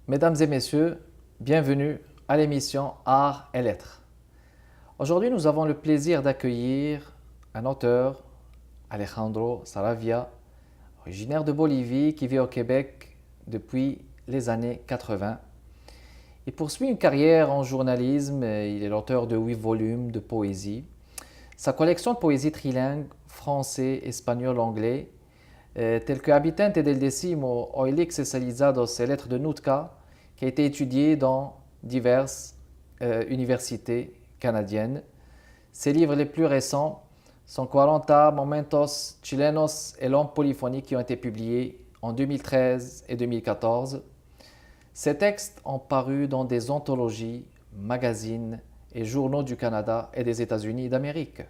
Mesdames et messieurs, bienvenue à l'émission Art et Lettres. Aujourd'hui, nous avons le plaisir d'accueillir un auteur, Alejandro Saravia, originaire de Bolivie qui vit au Québec depuis les années 80. Il poursuit une carrière en journalisme, il est l'auteur de 8 volumes de poésie. Sa collection de poésie trilingue, français, espagnol, anglais, tels que Habitante del Décimo o Elix Especializados et Lettres de Nootka, qui a été étudiée dans diverses universités canadiennes. Ses livres les plus récents sont 40 Momentos Chilenos et L'Homme polyphonique qui ont été publiés en 2013 et 2014. Ces textes ont paru dans des anthologies, magazines et journaux du Canada et des États-Unis d'Amérique.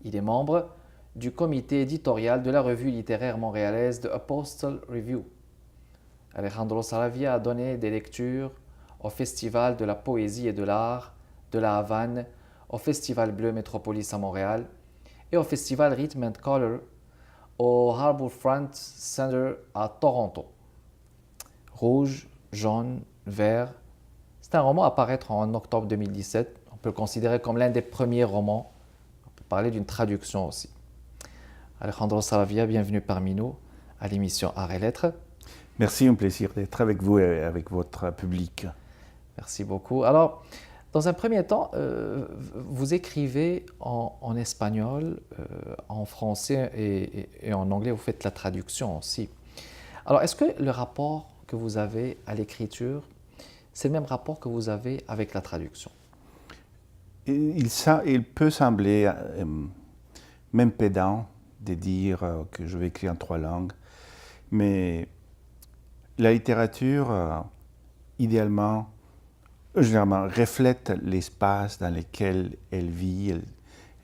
Il est membre du comité éditorial de la revue littéraire montréalaise The Apostle Review. Alejandro Saravia a donné des lectures au Festival de la poésie et de l'art de la Havane, au Festival Bleu Métropolis à Montréal et au Festival Rhythm and Color au Harbourfront Center à Toronto. Rouge, jaune, vert, c'est un roman à paraître en octobre 2017. On peut le considérer comme l'un des premiers romans. On peut parler d'une traduction aussi. Alejandro Saravia, bienvenue parmi nous à l'émission Art et Lettres. Merci, un plaisir d'être avec vous et avec votre public. Merci beaucoup. Alors, dans un premier temps, vous écrivez en espagnol, en français et en anglais, vous faites la traduction aussi. Alors, est-ce que le rapport que vous avez à l'écriture, c'est le même rapport que vous avez avec la traduction? Il peut sembler même pédant de dire que je vais écrire en 3 langues, mais la littérature, idéalement, généralement, reflète l'espace dans lequel elle vit,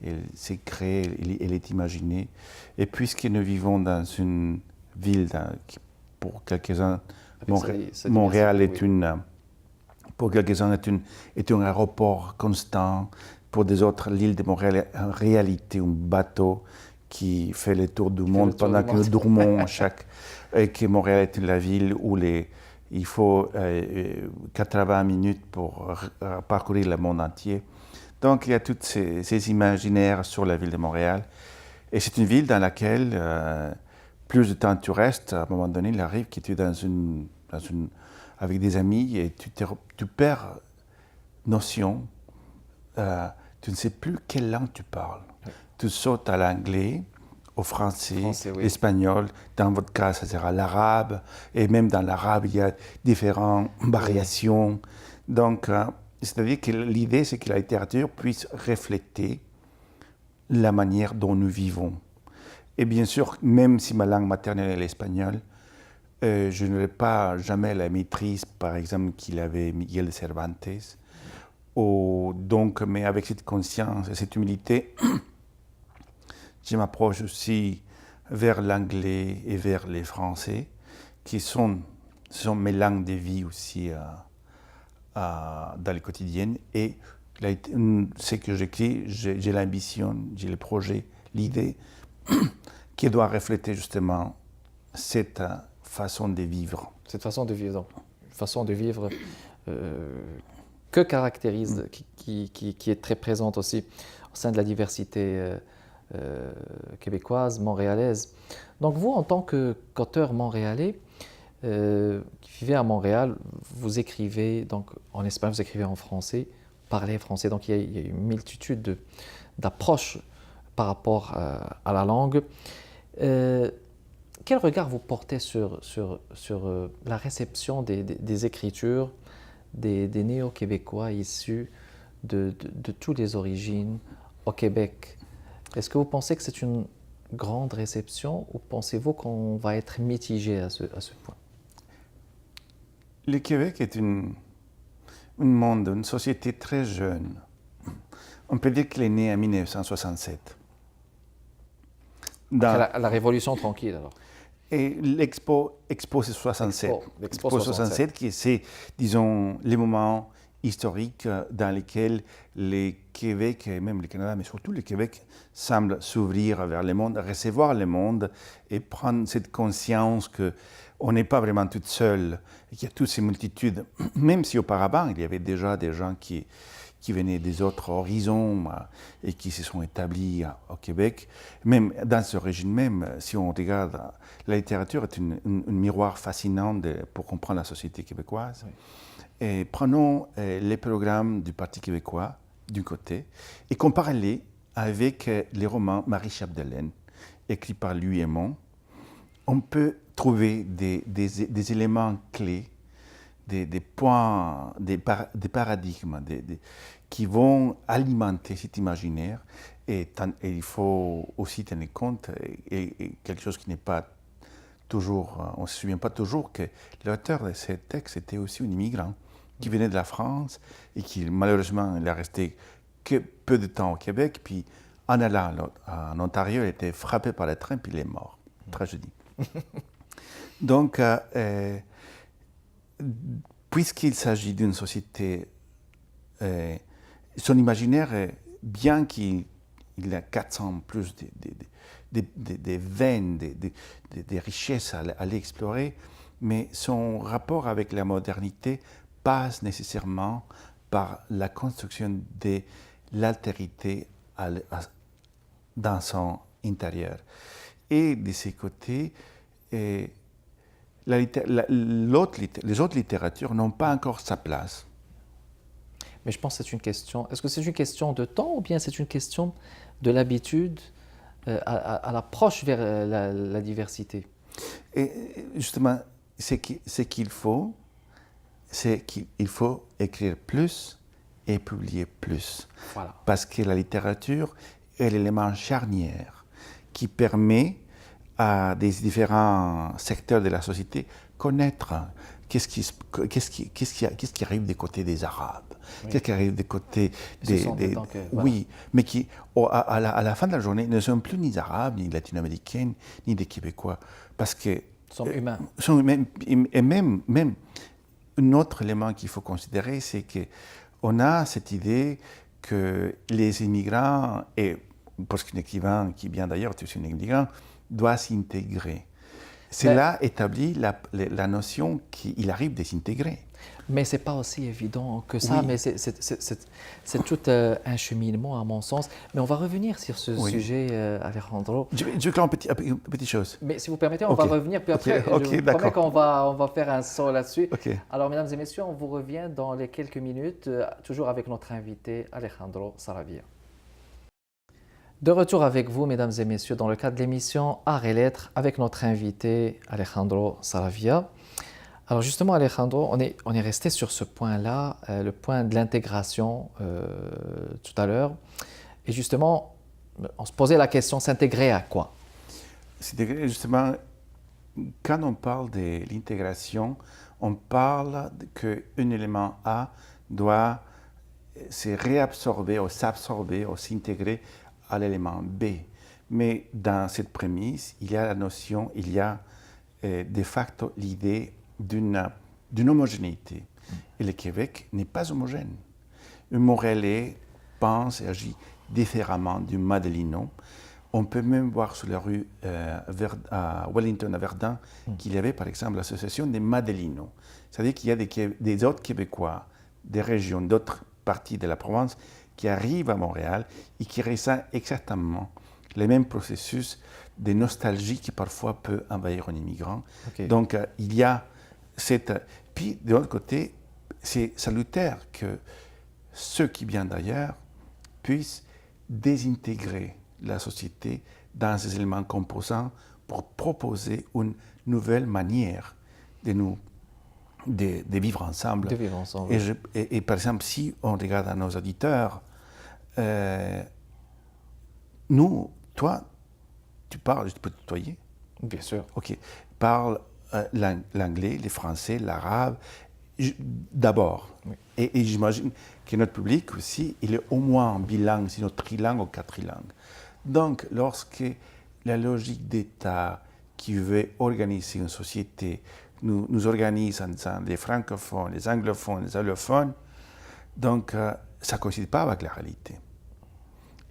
elle s'est créée, elle est imaginée. Et puisque nous vivons dans une ville qui, pour quelques-uns, Montréal est pour quelques-uns est un aéroport constant. Pour des autres, l'île de Montréal est en réalité un bateau qui fait le tour du monde pendant que nous dormons et que Montréal est la ville où il faut 80 minutes pour parcourir le monde entier. Donc il y a tous ces imaginaires sur la ville de Montréal. Et c'est une ville dans laquelle plus de temps tu restes, à un moment donné, il arrive que tu es avec des amis et tu perds notion. Tu ne sais plus quelle langue tu parles. Oui. Tu sautes à l'anglais, au français, oui. L'espagnol. Dans votre cas, ça sera l'arabe. Et même dans l'arabe, il y a différentes variations. Donc, c'est-à-dire que l'idée, c'est que la littérature puisse refléter la manière dont nous vivons. Et bien sûr, même si ma langue maternelle est l'espagnol, je n'aurai pas jamais la maîtrise, par exemple, qu'il avait Miguel de Cervantes. Donc, mais avec cette conscience et cette humilité, je m'approche aussi vers l'anglais et vers les français, qui sont mes langues de vie aussi dans le quotidien. Et ce que j'écris, j'ai l'ambition, j'ai le projet, l'idée, qui doit refléter justement cette façon de vivre. Cette façon de vivre, donc, une façon de vivre que caractérise, qui est très présente aussi au sein de la diversité québécoise, montréalaise. Donc vous, en tant qu'auteur montréalais, qui vivez à Montréal, vous écrivez donc en espagnol, vous écrivez en français, parlez français, donc il y a une multitude d'approches par rapport à la langue. Quel regard vous portez sur la réception des écritures des néo-québécois issus de toutes les origines au Québec? Est-ce que vous pensez que c'est une grande réception ou pensez-vous qu'on va être mitigé à ce point? Le Québec est un monde, une société très jeune. On peut dire qu'il est né en 1967. Après la Révolution tranquille, alors. Et l'Expo c'est 67. L'Expo 67, qui c'est, disons, les moments historiques dans lesquels le Québec, et même le Canada, mais surtout le Québec, semble s'ouvrir vers le monde, recevoir le monde et prendre cette conscience que on n'est pas vraiment toute seule, et qu'il y a toutes ces multitudes, même si auparavant, il y avait déjà des gens qui venaient des autres horizons et qui se sont établis au Québec. Même dans ce régime même, si on regarde, la littérature est un miroir fascinant pour comprendre la société québécoise. Oui. Et prenons les programmes du Parti québécois, d'un côté, et comparons-les avec les romans Marie Chapdelaine, écrits par Louis Aymon. On peut trouver des éléments clés, des points, des paradigmes qui vont alimenter cet imaginaire. Et il faut aussi tenir compte, et quelque chose qui n'est pas toujours, on ne se souvient pas toujours que l'auteur de ces textes était aussi un immigrant qui venait de la France et qui malheureusement il est resté que peu de temps au Québec, puis en allant en Ontario, il a été frappé par le train, puis il est mort. Tragédie. Donc, puisqu'il s'agit d'une société, son imaginaire, bien qu'il a 400 plus des veines, des richesses à aller explorer, mais son rapport avec la modernité passe nécessairement par la construction de l'altérité dans son intérieur. Et de ces côtés, les autres littératures n'ont pas encore sa place. Mais je pense que c'est une question. Est-ce que c'est une question de temps ou bien c'est une question de l'habitude à l'approche vers la diversité? Et justement, ce qu'il faut, c'est qu'il faut écrire plus et publier plus. Voilà. Parce que la littérature est l'élément charnière qui permet à des différents secteurs de la société connaître qu'est-ce qui arrive des côtés des Arabes, oui. Qu'est-ce qui arrive des côtés des voilà. Oui, mais qui, à la fin de la journée, ne sont plus ni Arabes, ni Latino-Américains, ni des Québécois, parce que... Sont humains. Et même un autre élément qu'il faut considérer, c'est qu'on a cette idée que les immigrants, et parce qu'un écrivain qui vient d'ailleurs, tu es un immigrant, doit s'intégrer. Cela établit la notion qu'il arrive de s'intégrer. Mais ce n'est pas aussi évident que ça, oui. Mais c'est tout un cheminement à mon sens. Mais on va revenir sur ce sujet, Alejandro. Je vais faire une petite chose. Mais si vous permettez, on va revenir, puis après, je vous promets qu'on va faire un saut là-dessus. Alors, mesdames et messieurs, on vous revient dans les quelques minutes, toujours avec notre invité, Alejandro Saravia. De retour avec vous, mesdames et messieurs, dans le cadre de l'émission Art et Lettres, avec notre invité Alejandro Saravia. Alors justement, Alejandro, on est resté sur ce point-là, le point de l'intégration tout à l'heure. Et justement, on se posait la question, s'intégrer à quoi? S'intégrer, justement, quand on parle de l'intégration, on parle qu'un élément A doit se réabsorber ou s'absorber ou s'intégrer à l'élément B. Mais dans cette prémisse, il y a la notion, il y a de facto l'idée d'une homogénéité. Et le Québec n'est pas homogène. Un Montréalais pense et agit différemment du Madelino. On peut même voir sur la rue à Wellington, à Verdun, qu'il y avait par exemple l'association des Madelinos. C'est-à-dire qu'il y a des autres Québécois, des régions, d'autres parties de la province qui arrivent à Montréal et qui ressentent exactement les mêmes processus de nostalgie qui parfois peut envahir un immigrant. Okay. Donc il y a cette... Puis de l'autre côté, c'est salutaire que ceux qui viennent d'ailleurs puissent désintégrer la société dans ces éléments composants pour proposer une nouvelle manière de vivre ensemble. De vivre ensemble. Et par exemple, si on regarde à nos auditeurs, nous, toi, tu parles, je peux te tutoyer? Bien sûr. Ok. Parle l'anglais, le français, l'arabe, d'abord. Oui. Et j'imagine que notre public aussi, il est au moins bilingue, sinon trilingue ou quadrilingue. Donc, lorsque la logique d'État qui veut organiser une société nous organise en disant les francophones, les anglophones, les allophones, donc ça ne coïncide pas avec la réalité.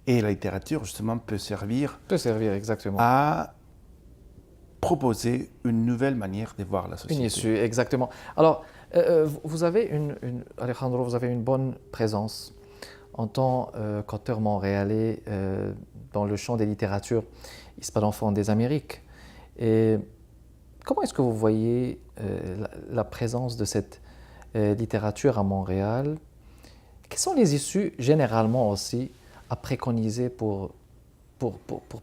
Et la littérature, justement, peut servir exactement. à proposer une nouvelle manière de voir la société. Une issue, exactement. Alors, vous avez Alejandro, vous avez une bonne présence en tant qu'auteur montréalais dans le champ des littératures hispanophones des Amériques. Et comment est-ce que vous voyez la présence de cette littérature à Montréal? Quelles sont les issues généralement aussi à préconiser pour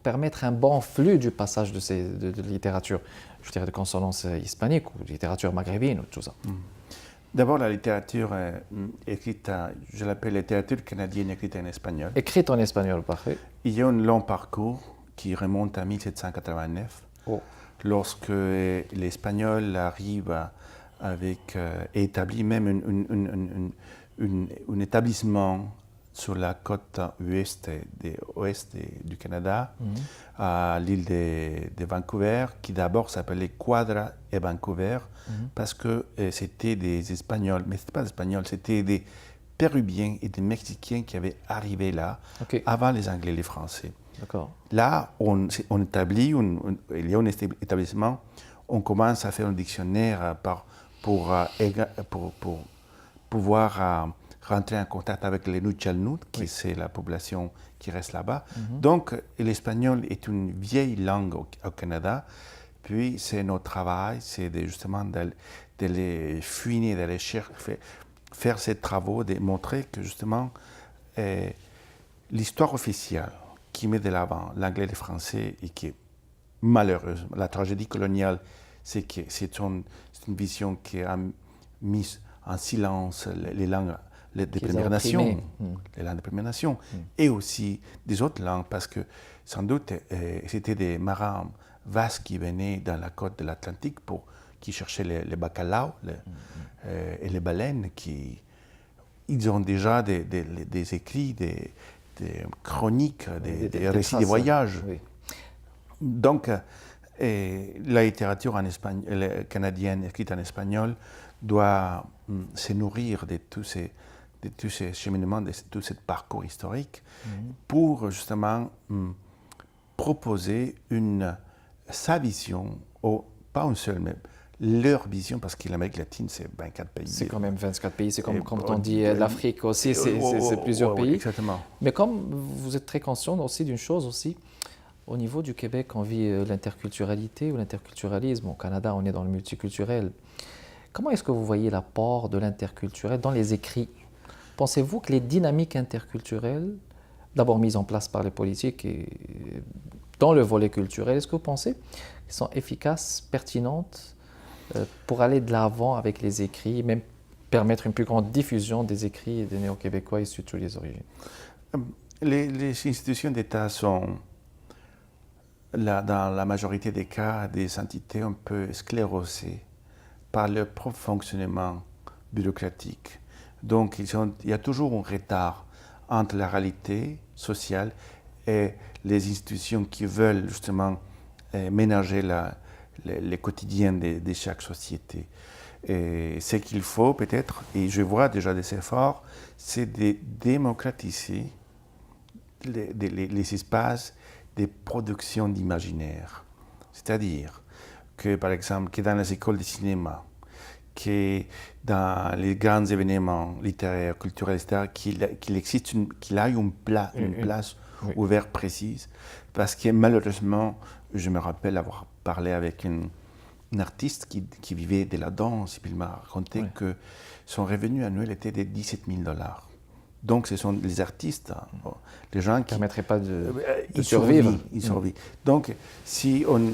permettre un bon flux du passage de littérature, je dirais de consonance hispanique ou de littérature maghrébine ou tout ça? D'abord, la littérature écrite, je l'appelle littérature canadienne écrite en espagnol. Écrite en espagnol, parfait. Il y a un long parcours qui remonte à 1789, lorsque l'espagnol arrive avec établit même un établissement sur la côte ouest du Canada, à l'île de Vancouver, qui d'abord s'appelait Quadra et Vancouver, parce que c'était des Espagnols, mais ce n'était pas des Espagnols, c'était des Péruviens et des Mexicains qui avaient arrivé là avant les Anglais et les Français. Là, on établit, il y a un établissement, on commence à faire un dictionnaire pour pouvoir rentrer en contact avec les Nuu-chah-nulth, qui c'est la population qui reste là-bas. Donc, l'espagnol est une vieille langue au Canada. Puis, c'est notre travail, c'est justement de les fouiner, d'aller faire ces travaux, de montrer que justement, l'histoire officielle qui met de l'avant l'anglais et le français et qui est malheureuse, la tragédie coloniale, c'est que c'est une vision qui a mis en silence les langues des Premières Nations, les langues des Premières Nations, et aussi des autres langues, parce que sans doute c'était des marins vastes qui venaient dans la côte de l'Atlantique qui cherchaient les bacalao et les baleines, ils ont déjà des écrits, des chroniques, des récits de voyages. Oui. Donc, la littérature canadienne écrite en espagnol doit se nourrir de tous ces cheminements, de tout ce parcours historique, pour justement proposer sa vision, pas une seule, mais leur vision, parce que l'Amérique latine, c'est 24 pays. C'est quand même 24 pays, c'est comme quand on dit l'Afrique aussi, c'est plusieurs pays. Exactement. Mais comme vous êtes très conscient aussi d'une chose aussi, au niveau du Québec, on vit l'interculturalité ou l'interculturalisme. Au Canada, on est dans le multiculturel. Comment est-ce que vous voyez l'apport de l'interculturel dans les écrits? Pensez-vous que les dynamiques interculturelles, d'abord mises en place par les politiques et dans le volet culturel, est-ce que vous pensez qu'elles sont efficaces, pertinentes pour aller de l'avant avec les écrits, même permettre une plus grande diffusion des écrits des néo-québécois issus de toutes les origines? Les institutions d'État sont, dans la majorité des cas, des entités un peu sclérosées par leur propre fonctionnement bureaucratique. Donc, il y a toujours un retard entre la réalité sociale et les institutions qui veulent justement ménager le quotidien de chaque société. Et ce qu'il faut peut-être, et je vois déjà des efforts, c'est de démocratiser les espaces de production d'imaginaire. C'est-à-dire que, par exemple, que dans les écoles de cinéma, que dans les grands événements littéraires, culturels, etc., qu'il ait une place ouverte, précise. Parce que malheureusement, je me rappelle avoir parlé avec une artiste qui vivait de la danse, et puis il m'a raconté que son revenu annuel était de 17 000 $. Donc, ce sont les artistes, les gens qui ne permettraient pas de survivre. Ils survivent. Donc, si on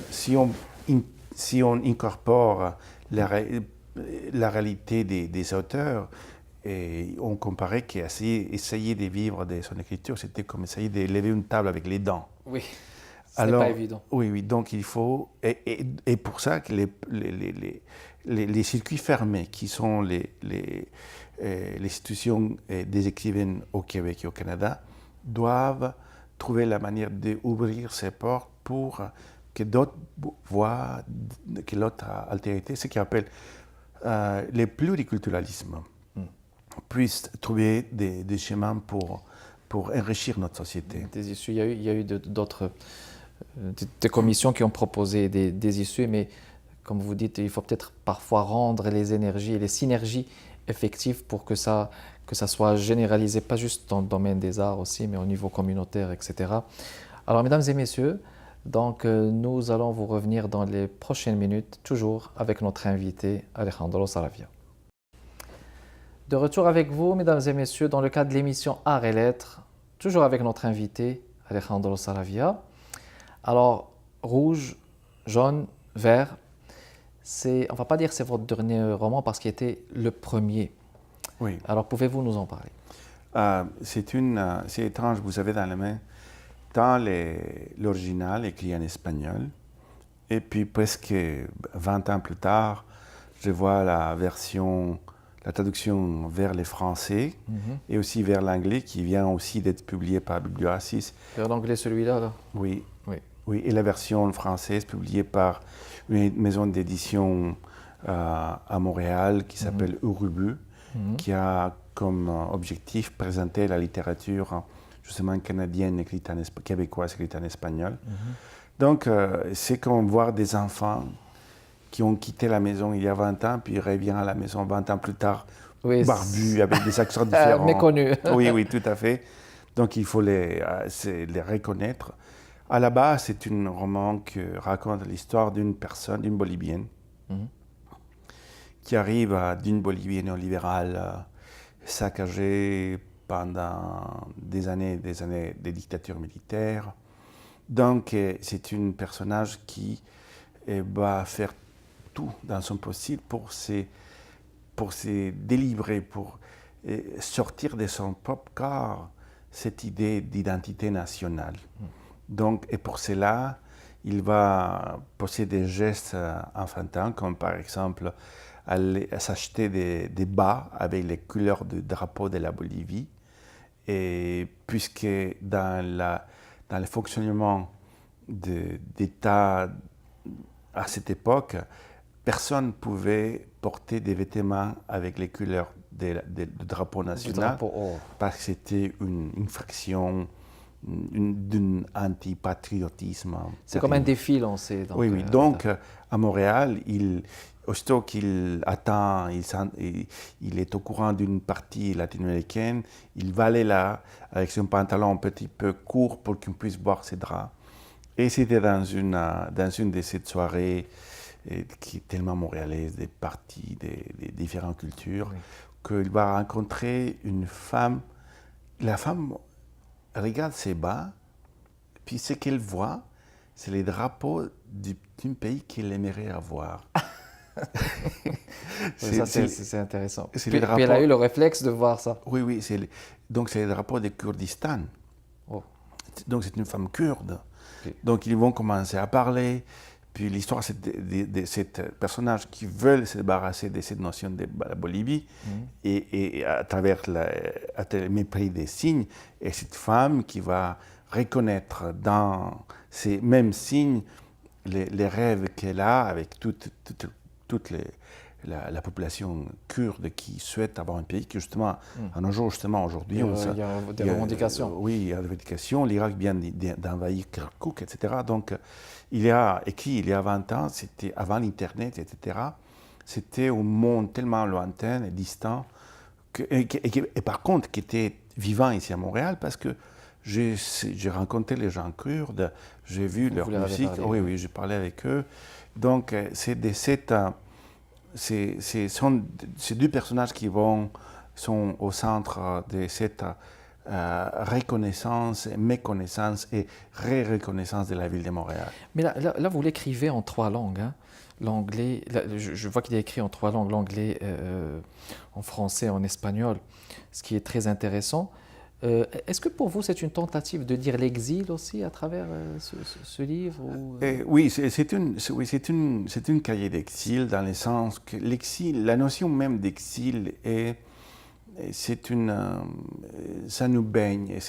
incorpore la réalité des auteurs, et on comparait qu'essayer de vivre de son écriture, c'était comme essayer de lever une table avec les dents. Oui, ce n'est pas évident. Oui, donc il faut... Et pour ça que les circuits fermés, qui sont les institutions des écrivains au Québec et au Canada, doivent trouver la manière d'ouvrir ces portes pour que d'autres voix, que l'autre altérité, ce qu'on appelle le pluriculturalisme, puisse trouver des chemins pour enrichir notre société. Des issues. Il y a eu d'autres des commissions qui ont proposé des issues, mais comme vous dites, il faut peut-être parfois rendre les énergies et les synergies effectives pour que ça soit généralisé, pas juste dans le domaine des arts aussi, mais au niveau communautaire, etc. Alors, mesdames et messieurs, donc nous allons vous revenir dans les prochaines minutes, toujours avec notre invité Alejandro Saravia. De retour avec vous, mesdames et messieurs, dans le cadre de l'émission Arts et Lettres, toujours avec notre invité Alejandro Saravia. Alors, rouge, jaune, vert, on ne va pas dire que c'est votre dernier roman parce qu'il était le premier. Oui. Alors, pouvez-vous nous en parler? C'est étrange, vous avez dans la main tant l'original écrit en espagnol, et puis presque 20 ans plus tard, je vois la traduction vers les français et aussi vers l'anglais qui vient aussi d'être publié par Biblioasis. Vers l'anglais, celui-là, là? Oui. Oui. Oui, et la version française publiée par une maison d'édition à Montréal qui s'appelle Urubu, qui a comme objectif présenter la littérature justement canadienne québécoise écrite en espagnol. Donc, c'est comme voir des enfants qui ont quitté la maison il y a 20 ans, puis ils reviennent à la maison 20 ans plus tard, oui, barbus, avec des accents différents. Méconnus. Oui, oui, tout à fait. Donc, il faut les reconnaître. À la base, c'est un roman qui raconte l'histoire d'une personne, d'une Bolivienne, qui arrive d'une Bolivie néolibérale saccagée pendant des années de dictature militaire. Donc, c'est un personnage qui va faire tout dans son possible pour se délivrer, pour sortir de son propre corps cette idée d'identité nationale. Donc, et pour cela, il va posséder des gestes enfantins, comme par exemple aller s'acheter des bas avec les couleurs du drapeau de la Bolivie. Et puisque dans le fonctionnement d'État à cette époque, personne ne pouvait porter des vêtements avec les couleurs du drapeau national, parce que c'était une infraction d'un antipatriotisme. C'est comme un défi lancé. Oui, oui. Donc, à Montréal, aussitôt qu'il attend, il est au courant d'une partie latino-américaine, il va aller là avec son pantalon un petit peu court pour qu'on puisse voir ses draps. Et c'était dans une de ces soirées qui est tellement montréalaise, des parties, des différentes cultures, qu'il va rencontrer une femme. La femme regarde ses bas, puis ce qu'elle voit, c'est les drapeaux d'un pays qu'elle aimerait avoir. C'est intéressant. Puis Drapeaux... elle a eu le réflexe de voir ça. Oui, oui. Donc, c'est les drapeaux du Kurdistan. Oh. Donc, c'est une femme kurde. Okay. Donc, ils vont commencer à parler. Puis, l'histoire, c'est de ce personnage qui veut se débarrasser de cette notion de la Bolivie et à travers le mépris des signes. Et cette femme qui va reconnaître dans ces mêmes signes les rêves qu'elle a avec toute la population kurde qui souhaite avoir un pays qui, justement, aujourd'hui... Il y a des revendications. Oui, il y a des revendications. L'Irak vient d'envahir Kirkuk, etc. Donc, il a écrit il y a 20 ans, c'était avant l'Internet, etc. C'était un monde tellement lointain et distant, et par contre, qui était vivant ici à Montréal, parce que j'ai rencontré les gens kurdes, j'ai vu leur musique. Oui, oui, j'ai parlé avec eux. Donc, c'est ces deux personnages qui sont au centre de cette reconnaissance, méconnaissance et reconnaissance de la ville de Montréal. Mais là vous l'écrivez en 3 langues. Hein. L'anglais, je vois qu'il est écrit en 3 langues, l'anglais, en français, en espagnol, ce qui est très intéressant. Est-ce que pour vous, c'est une tentative de dire l'exil aussi à travers ce livre ou... Oui, c'est une cahier d'exil dans le sens que l'exil, la notion même d'exil ça nous baigne.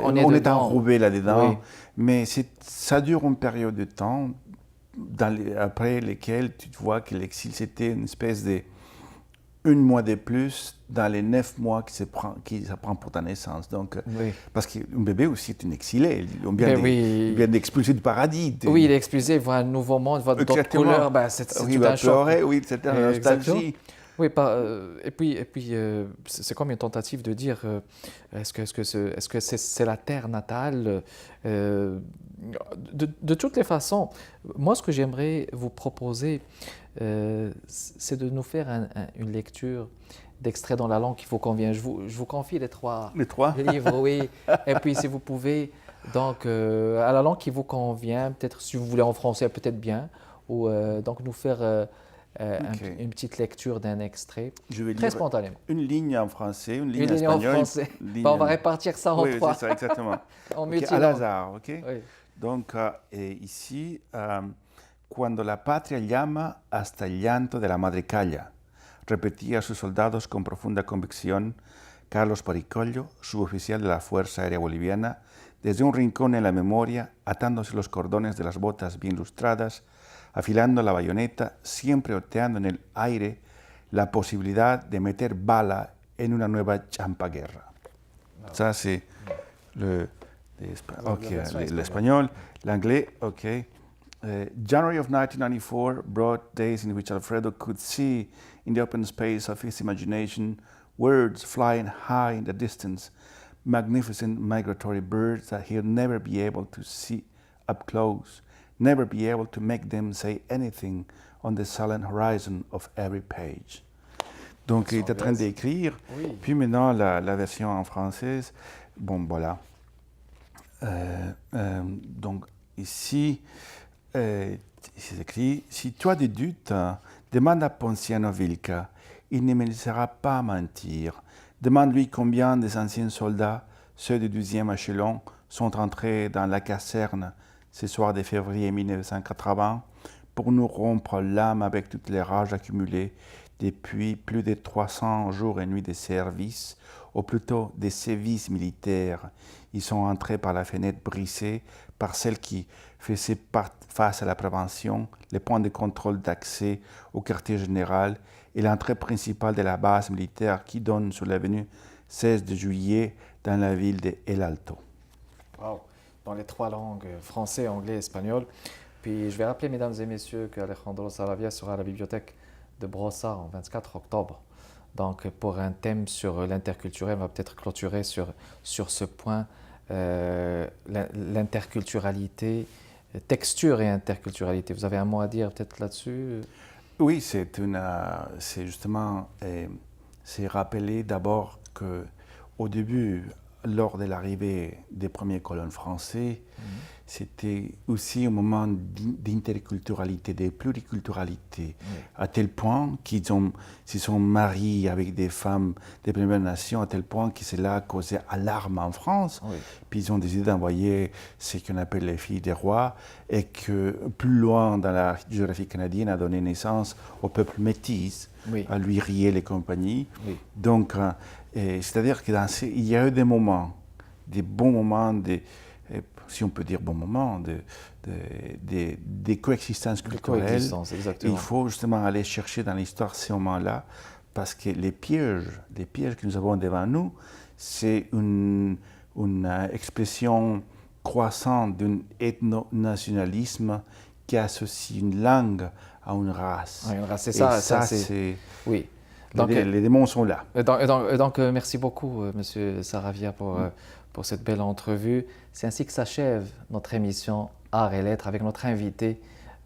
On est enrobé là-dedans, oui. Mais ça dure une période de temps après lesquelles tu vois que l'exil, c'était une espèce de un mois de plus dans les 9 mois qui ça prend pour ta naissance. Donc, Oui. parce qu'un bébé aussi est un exilé. Oui. Il vient d'expulser du paradis. Oui, il est expulsé, il voit un nouveau monde, il voit d'autres Exactement. couleurs. Ben, c'est Oui, tout il va un choc. pleurer, oui, c'est une Exactement. nostalgie. Oui, et puis c'est comme une tentative de dire est-ce que c'est la terre natale de toutes les façons, moi ce que j'aimerais vous proposer, c'est de nous faire une lecture d'extraits dans la langue qui vous convient. Je vous confie les trois Les trois. livres, oui. Et puis si vous pouvez, donc à la langue qui vous convient, peut-être si vous voulez en français, peut-être bien, ou donc nous faire Ok. une petite lecture d'un extrait, Je vais très lire spontanément. une ligne en français, une ligne Une en ligne en espagnol. français. Une ligne Bon, on va en- répartir ça en Oui, trois, c'est ça, exactement. en Ok, à multilangue. hasard, ok? Oui. Donc, ici, cuando la patria llama hasta el llanto de la madre calla, repetía a sus soldados con profunda convicción Carlos Paricollo, suboficial de la Fuerza Aérea Boliviana, desde un rincón en la memoria, atándose los cordones de las botas bien lustradas, afilando la bayoneta, siempre oteando en el aire la posibilidad de meter bala en una nueva champaguerra. Ça, c'est l'espagnol. L'anglais, ok. January of 1994 brought days in which Alfredo could see in the open space of his imagination words flying high in the distance, magnificent migratory birds that he'll never be able to see up close, never be able to make them say anything on the silent horizon of every page. Donc, il est en train d'écrire. Oui. Puis maintenant, la version en française. Bon, voilà. Donc, ici, c'est écrit « Si tu as des doutes, demande à Ponciano Vilca. Il ne me laissera pas mentir. Demande-lui combien des anciens soldats, ceux du 12e échelon, sont entrés dans la caserne ce soir de février 1980 pour nous rompre l'âme avec toutes les rages accumulées depuis plus de 300 jours et nuits de service, ou plutôt des sévices militaires. Ils sont entrés par la fenêtre brisée par celle qui faisait face à la prévention, les points de contrôle d'accès au quartier général et l'entrée principale de la base militaire qui donne sur l'avenue 16 de juillet dans la ville de El Alto. Wow. Dans les trois langues, français, anglais, espagnol. Puis je vais rappeler, mesdames et messieurs, qu'Alejandro Saravia sera à la bibliothèque de Brossard en 24 octobre. Donc pour un thème sur l'interculturel, on va peut-être clôturer sur ce point, l'interculturalité, texture et interculturalité. Vous avez un mot à dire peut-être là-dessus? Oui, c'est justement, c'est rappeler d'abord qu'au début, lors de l'arrivée des premiers colons français, c'était aussi un moment d'interculturalité, de pluriculturalité, à tel point qu'ils se sont mariés avec des femmes des Premières Nations, à tel point que cela a causé alarme en France. Oui. Puis ils ont décidé d'envoyer ce qu'on appelle les filles des rois, et que plus loin dans la géographie canadienne a donné naissance au peuple métis, Oui. à l'Huillier et compagnie. Oui. Donc, c'est-à-dire qu'il y a eu des moments, des bons moments, si on peut dire bons moments, des coexistences culturelles. Coexistence, exactement. Il faut justement aller chercher dans l'histoire ces moments-là, parce que les pièges que nous avons devant nous, c'est une expression croissante d'un ethno-nationalisme qui associe une langue à une race. Oui, une race, c'est Et ça. c'est... Oui. Donc, les démons sont là. Donc, merci beaucoup, Monsieur Saravia, pour cette belle entrevue. C'est ainsi que s'achève notre émission Art et Lettres avec notre invité,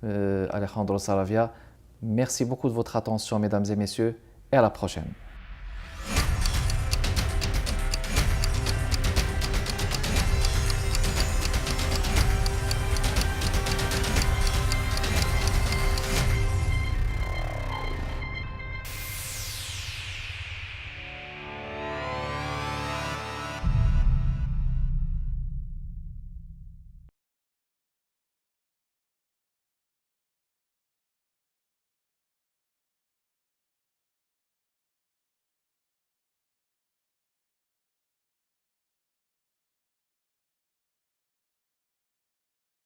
Alejandro Saravia. Merci beaucoup de votre attention, mesdames et messieurs, et à la prochaine.